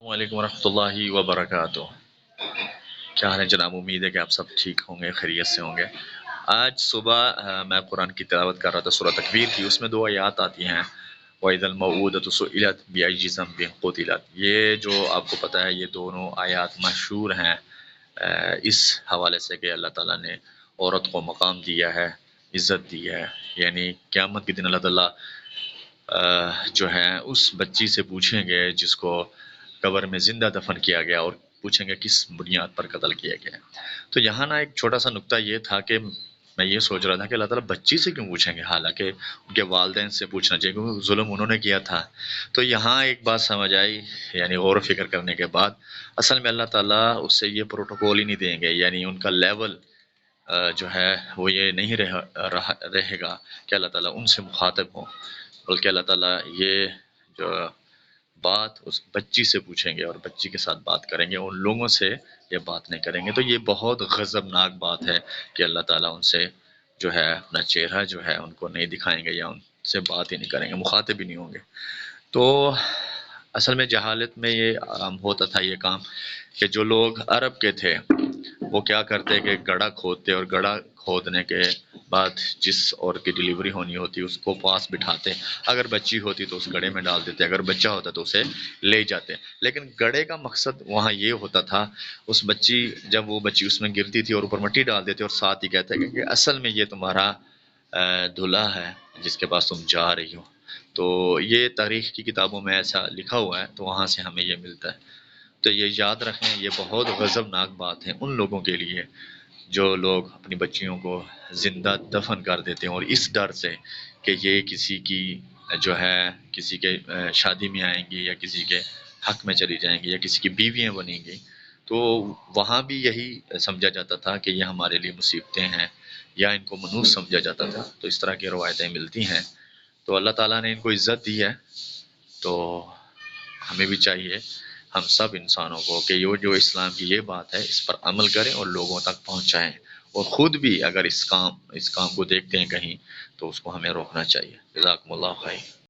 السلام علیکم ورحمۃ اللہ وبرکاتہ۔ کیا حال ہے جناب؟ امید ہے کہ آپ سب ٹھیک ہوں گے، خیریت سے ہوں گے۔ آج صبح میں قرآن کی تلاوت کر رہا تھا، سورہ تکویر کی۔ اس میں دو آیات آتی ہیں، وَإِذَا الْمَوْءُودَةُ سُئِلَتْ بِأَيِّ ذَنبٍ قُتِلَتْ۔ یہ جو آپ کو پتہ ہے، یہ دونوں آیات مشہور ہیں اس حوالے سے کہ اللہ تعالیٰ نے عورت کو مقام دیا ہے، عزت دی ہے۔ یعنی قیامت کے دن اللہ تعالیٰ جو ہے اس بچی سے پوچھیں گے جس کو قبر میں زندہ دفن کیا گیا، اور پوچھیں گے کس بنیاد پر قتل کیا گیا۔ تو یہاں نا ایک چھوٹا سا نقطہ یہ تھا کہ میں یہ سوچ رہا تھا کہ اللہ تعالیٰ بچی سے کیوں پوچھیں گے، حالانکہ ان کے والدین سے پوچھنا چاہیے کیونکہ ظلم انہوں نے کیا تھا۔ تو یہاں ایک بات سمجھ آئی، یعنی غور و فکر کرنے کے بعد، اصل میں اللہ تعالیٰ اس سے یہ پروٹوکول ہی نہیں دیں گے، یعنی ان کا لیول جو ہے وہ یہ نہیں رہے گا کہ اللہ تعالیٰ ان سے مخاطب ہوں، بلکہ اللہ تعالیٰ یہ جو بات اس بچی سے پوچھیں گے اور بچی کے ساتھ بات کریں گے، ان لوگوں سے یہ بات نہیں کریں گے۔ تو یہ بہت غضبناک بات ہے کہ اللہ تعالیٰ ان سے جو ہے اپنا چہرہ جو ہے ان کو نہیں دکھائیں گے، یا ان سے بات ہی نہیں کریں گے، مخاطب ہی نہیں ہوں گے۔ تو اصل میں جہالت میں یہ عام ہوتا تھا یہ کام، کہ جو لوگ عرب کے تھے وہ کیا کرتے کہ گڑھا کھودتے، اور گڑھا کھودنے کے بعد جس عورت کی ڈلیوری ہونی ہوتی اس کو پاس بٹھاتے، اگر بچی ہوتی تو اس گڑھے میں ڈال دیتے، اگر بچہ ہوتا تو اسے لے جاتے۔ لیکن گڑھے کا مقصد وہاں یہ ہوتا تھا، اس بچی جب وہ بچی اس میں گرتی تھی اور اوپر مٹی ڈال دیتے، اور ساتھ ہی کہتے کہ اصل میں یہ تمہارا دلہا ہے جس کے پاس تم جا رہی ہو۔ تو یہ تاریخ کی کتابوں میں ایسا لکھا ہوا ہے، تو وہاں سے ہمیں یہ ملتا ہے۔ تو یہ یاد رکھیں، یہ بہت غضبناک بات ہے ان لوگوں کے لیے جو لوگ اپنی بچیوں کو زندہ دفن کر دیتے ہیں، اور اس ڈر سے کہ یہ کسی کی جو ہے کسی کے شادی میں آئیں گی، یا کسی کے حق میں چلی جائیں گی، یا کسی کی بیویاں بنیں گی۔ تو وہاں بھی یہی سمجھا جاتا تھا کہ یہ ہمارے لیے مصیبتیں ہیں، یا ان کو منحوس سمجھا جاتا تھا۔ تو اس طرح کی روایتیں ملتی ہیں۔ تو اللہ تعالیٰ نے ان کو عزت دی ہے، تو ہمیں بھی چاہیے، ہم سب انسانوں کو، کہ یہ جو اسلام کی یہ بات ہے اس پر عمل کریں اور لوگوں تک پہنچائیں، اور خود بھی اگر اس کام کو دیکھتے ہیں کہیں تو اس کو ہمیں روکنا چاہیے۔ جزاکم اللہ خیر۔